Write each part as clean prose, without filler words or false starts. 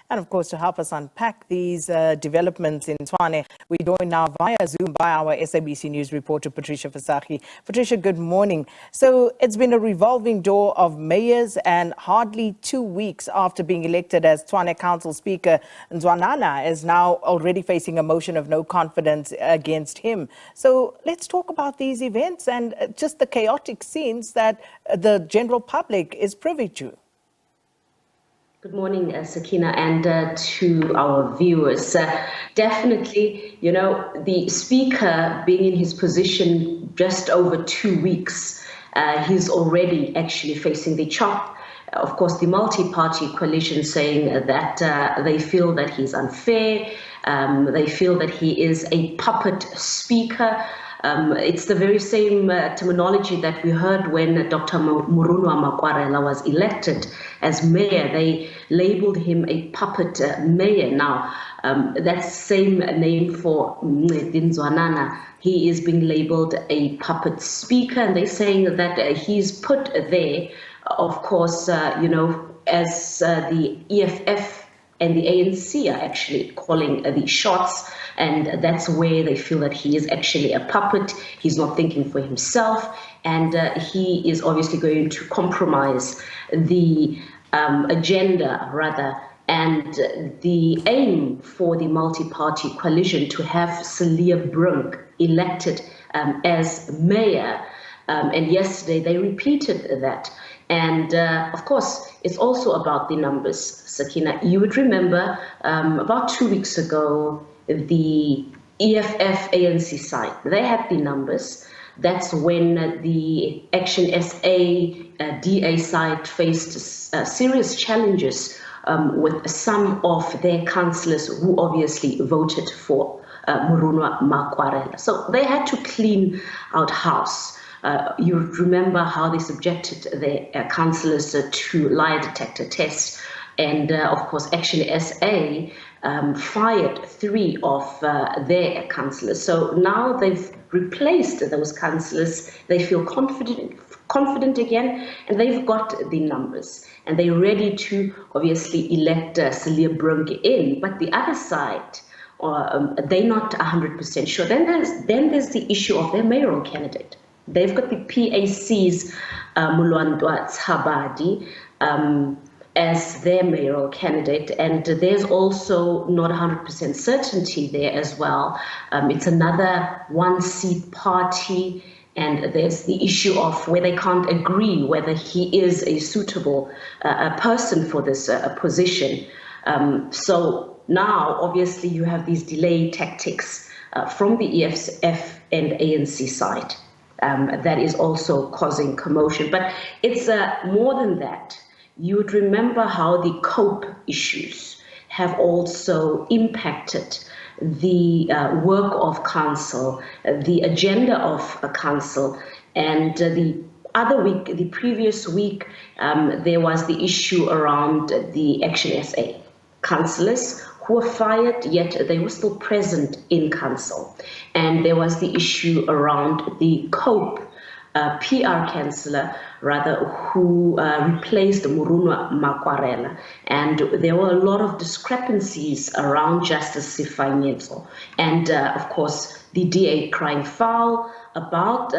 And of course, to help us unpack these developments in Tshwane, we join now via Zoom by our SABC News reporter, Patricia Visagie. Patricia, good morning. So it's been a revolving door of mayors, and hardly 2 weeks after being elected as Tshwane Council Speaker, Ndwanana is now already facing a motion of no confidence against him. So let's talk about these events and just the chaotic scenes that the general public is privy to. Good morning, Sakina, and to our viewers. Definitely, the Speaker being in his position just over 2 weeks, he's already actually facing the chop. Of course, the multi-party coalition saying that they feel that he's unfair, they feel that he is a puppet speaker. It's the very same terminology that we heard when Dr. Murunwa Makwarela was elected as mayor. They labeled him a puppet mayor. Now, that's the same name for Ndwanana. He is being labeled a puppet speaker, and they're saying that he's put there, of course, as the EFF and the ANC are actually calling the shots, and that's where they feel that he is actually a puppet. He's not thinking for himself, and he is obviously going to compromise the agenda, rather, and the aim for the multi-party coalition to have Celia Brink elected as mayor. And yesterday they repeated that. And of course, it's also about the numbers, Sakina. You would remember about 2 weeks ago, the EFF ANC side, they had the numbers. That's when the Action SA DA side faced serious challenges with some of their councillors who obviously voted for Murunwa Makwarela. So they had to clean out house. You remember how they subjected their councillors to lie detector tests. And of course, Action SA fired 3 of their councillors. So now they've replaced those councillors. They feel confident again, and they've got the numbers. And they're ready to obviously elect Celia Brink in. But the other side, they're not 100% sure. Then there's the issue of their mayoral candidate. They've got the PAC's Mulwandwa Tshabadi as their mayoral candidate, and there's also not 100% certainty there as well. It's another one-seat party, and there's the issue of where they can't agree whether he is a suitable person for this position. So now, obviously, you have these delay tactics from the EFF and ANC side. That is also causing commotion. But it's more than that. You would remember how the COPE issues have also impacted the work of council, the agenda of a council. And the previous week, there was the issue around the Action SA councillors who were fired, yet they were still present in council. And there was the issue around the COPE PR councillor, rather, who replaced Murunwa Makwarela. And there were a lot of discrepancies around Justice Sifanyetso. And of course, the DA crying foul about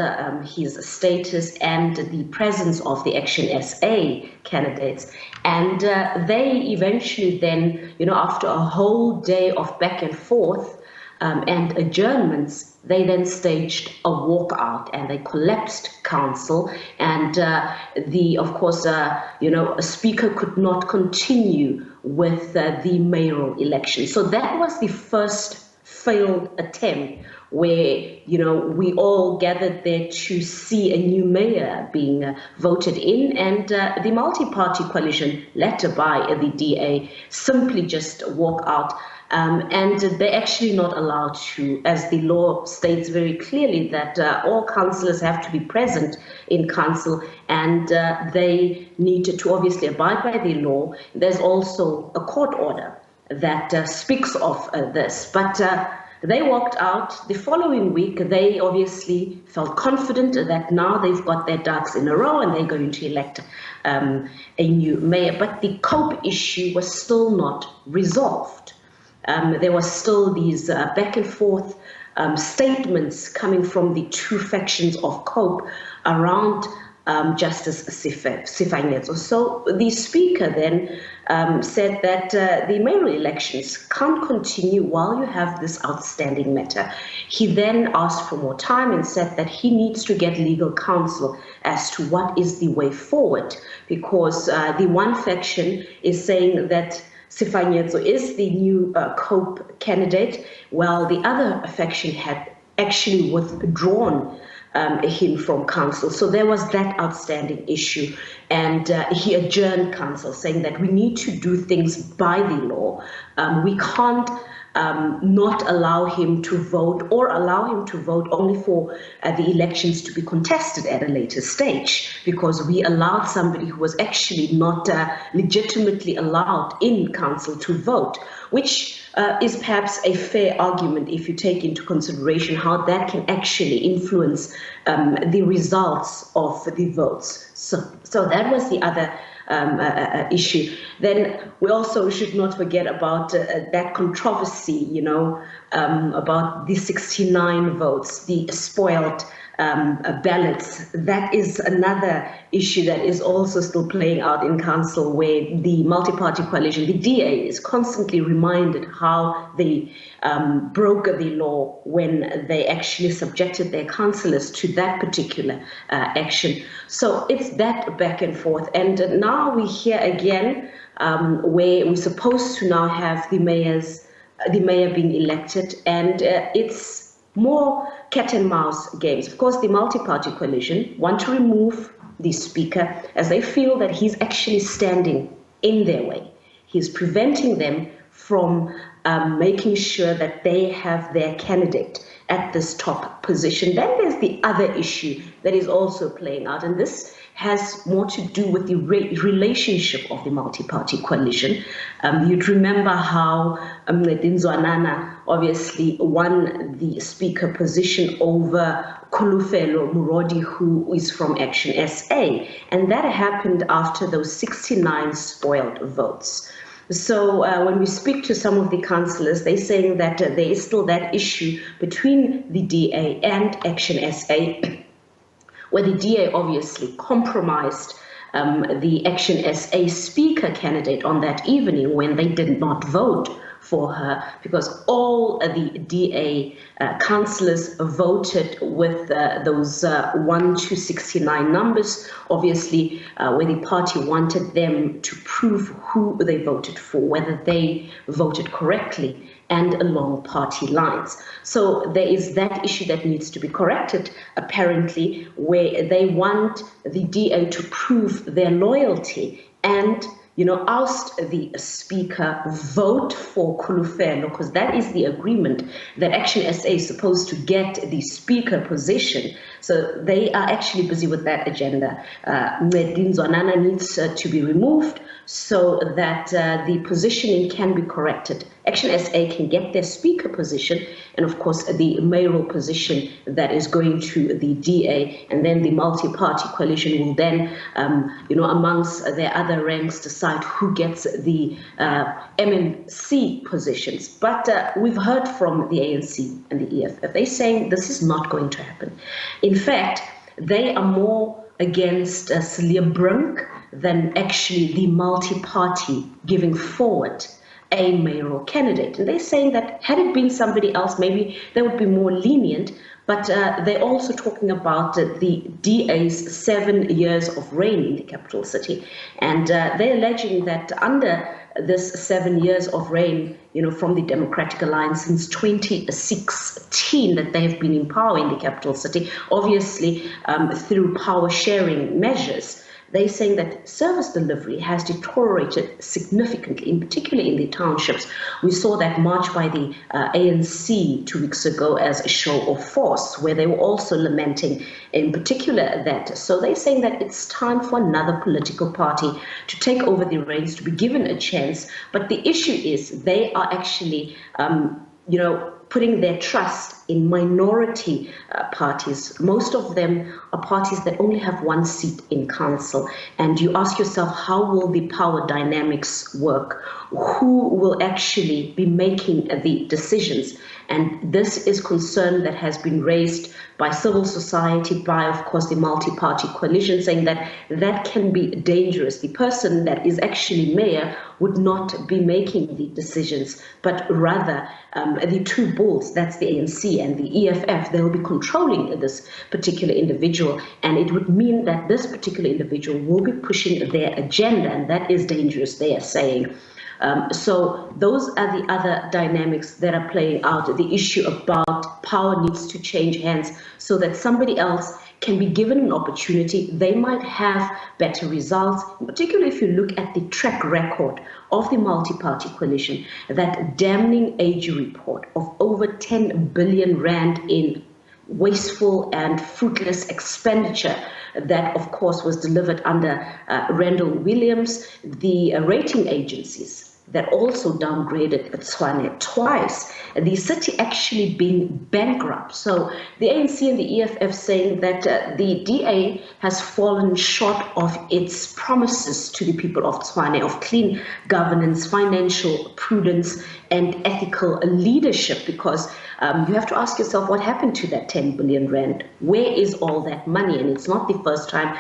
his status and the presence of the Action SA candidates. And they eventually then, after a whole day of back and forth and adjournments, they then staged a walkout and they collapsed council. And of course, a speaker could not continue with the mayoral election. So that was the first failed attempt where, we all gathered there to see a new mayor being voted in, and the multi-party coalition, led by the DA, simply just walk out. And they're actually not allowed to, as the law states very clearly, that all councillors have to be present in council, and they need to obviously abide by the law. There's also a court order that speaks of this. But They walked out. The following week, they obviously felt confident that now they've got their ducks in a row and they're going to elect a new mayor. But the COPE issue was still not resolved. There was still these back and forth statements coming from the two factions of COPE around Justice Sifanyetso. So the speaker then said that the mayoral elections can't continue while you have this outstanding matter. He then asked for more time and said that he needs to get legal counsel as to what is the way forward, because the one faction is saying that Sifanyetso is the new COPE candidate, while the other faction had actually withdrawn him from council. So there was that outstanding issue, and he adjourned council, saying that we need to do things by the law. We can't not allow him to vote, or allow him to vote only for the elections to be contested at a later stage, because we allowed somebody who was actually not legitimately allowed in council to vote, which is perhaps a fair argument if you take into consideration how that can actually influence the results of the votes. So that was the other issue. Then we also should not forget about that controversy, about the 69 votes, the spoiled ballots. That is another issue that is also still playing out in council, where the multi-party coalition, the DA, is constantly reminded how they broke the law when they actually subjected their councillors to that particular action. So it's that back and forth. And now we hear again where we're supposed to now have the mayor being elected, and it's more cat and mouse games. Of course, the multi-party coalition want to remove the speaker, as they feel that he's actually standing in their way. He's preventing them from making sure that they have their candidate at this top position. Then there's the other issue that is also playing out, and this has more to do with the relationship of the multi-party coalition. You'd remember how Mncedinzwanana obviously won the speaker position over Khulufelo Murodi, who is from Action SA, and that happened after those 69 spoiled votes. So when we speak to some of the councillors, they're saying that there is still that issue between the DA and Action SA, where the DA obviously compromised the Action SA speaker candidate on that evening when they did not vote for her, because all the DA councillors voted with those 1 to 69 numbers, obviously, where the party wanted them to prove who they voted for, whether they voted correctly and along party lines. So there is that issue that needs to be corrected, apparently, where they want the DA to prove their loyalty and oust the speaker, vote for Khulufelo, because that is the agreement that Action SA is supposed to get the speaker position. So they are actually busy with that agenda. Mncedinzwanana needs to be removed so that the positioning can be corrected. Action SA can get their speaker position, and of course the mayoral position that is going to the DA, and then the multi-party coalition will then, amongst their other ranks, decide who gets the MMC positions. But we've heard from the ANC and the EFF. They're saying this is not going to happen. In fact, they are more against Celia Brink than actually the multi-party giving forward a mayoral candidate. And they're saying that had it been somebody else, maybe they would be more lenient, but they're also talking about the DA's 7 years of reign in the capital city. And they're alleging that under this 7 years of reign, from the Democratic Alliance since 2016, that they have been in power in the capital city, obviously through power sharing measures. They're saying that service delivery has deteriorated significantly, in particular in the townships. We saw that march by the ANC 2 weeks ago as a show of force, where they were also lamenting in particular that. So they're saying that it's time for another political party to take over the reins, to be given a chance. But the issue is they are actually, putting their trust in minority parties. Most of them are parties that only have one seat in council. And you ask yourself, how will the power dynamics work? Who will actually be making the decisions? And this is concern that has been raised by civil society, by, of course, the multi-party coalition, saying that that can be dangerous. The person that is actually mayor would not be making the decisions, but rather the two bulls, that's the ANC and the EFF, they will be controlling this particular individual. And it would mean that this particular individual will be pushing their agenda, and that is dangerous, they are saying. So those are the other dynamics that are playing out. The issue about power needs to change hands so that somebody else can be given an opportunity. They might have better results, particularly if you look at the track record of the multi-party coalition, that damning age report of over 10 billion rand in wasteful and fruitless expenditure that, of course, was delivered under Randall Williams, the rating agencies that also downgraded Tshwane twice, the city actually being bankrupt. So the ANC and the EFF saying that the DA has fallen short of its promises to the people of Tshwane of clean governance, financial prudence, and ethical leadership, because you have to ask yourself, what happened to that 10 billion rand? Where is all that money? And it's not the first time.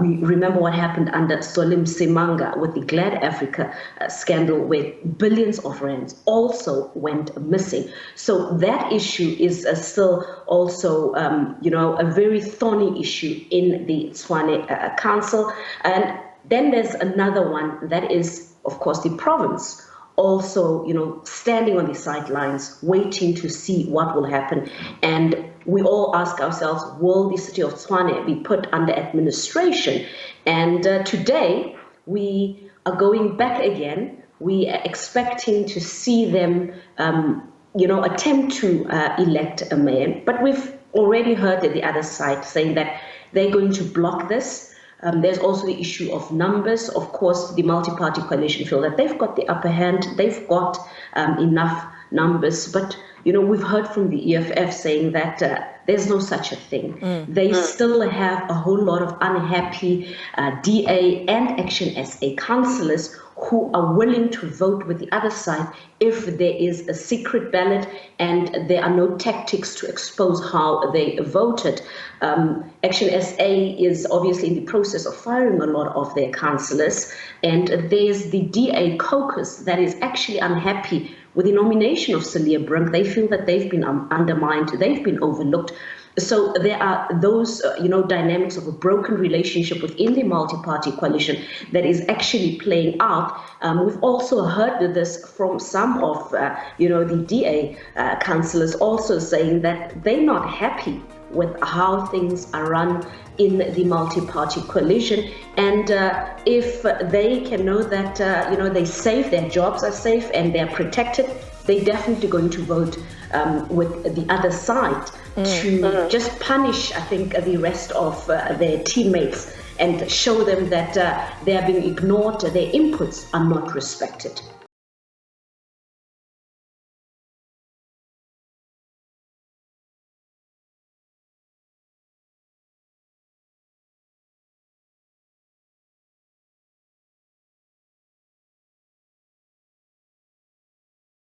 We remember what happened under Solim Simanga with the Glad Africa scandal, where billions of rands also went missing. So that issue is still also, a very thorny issue in the Tshwane Council. And then there's another one that is, of course, the province. Also, standing on the sidelines, waiting to see what will happen. And we all ask ourselves, will the city of Tshwane be put under administration? And today, we are going back again. We are expecting to see them, attempt to elect a mayor. But we've already heard the other side saying that they're going to block this. There's also the issue of numbers. Of course, the multi-party coalition feel that they've got the upper hand, they've got enough numbers. But, we've heard from the EFF saying that there's no such a thing. They still have a whole lot of unhappy DA and Action SA councillors who are willing to vote with the other side if there is a secret ballot and there are no tactics to expose how they voted. Action SA is obviously in the process of firing a lot of their councillors, and there's the DA caucus that is actually unhappy with the nomination of Celia Brink. They feel that they've been undermined, they've been overlooked. So there are those, dynamics of a broken relationship within the multi-party coalition that is actually playing out. We've also heard this from some of, the DA councillors also saying that they're not happy with how things are run in the multi-party coalition. And if they can know that, they're safe, their jobs are safe and they're protected, they're definitely going to vote with the other side to just punish, I think, the rest of their teammates and show them that they are being ignored, their inputs are not respected.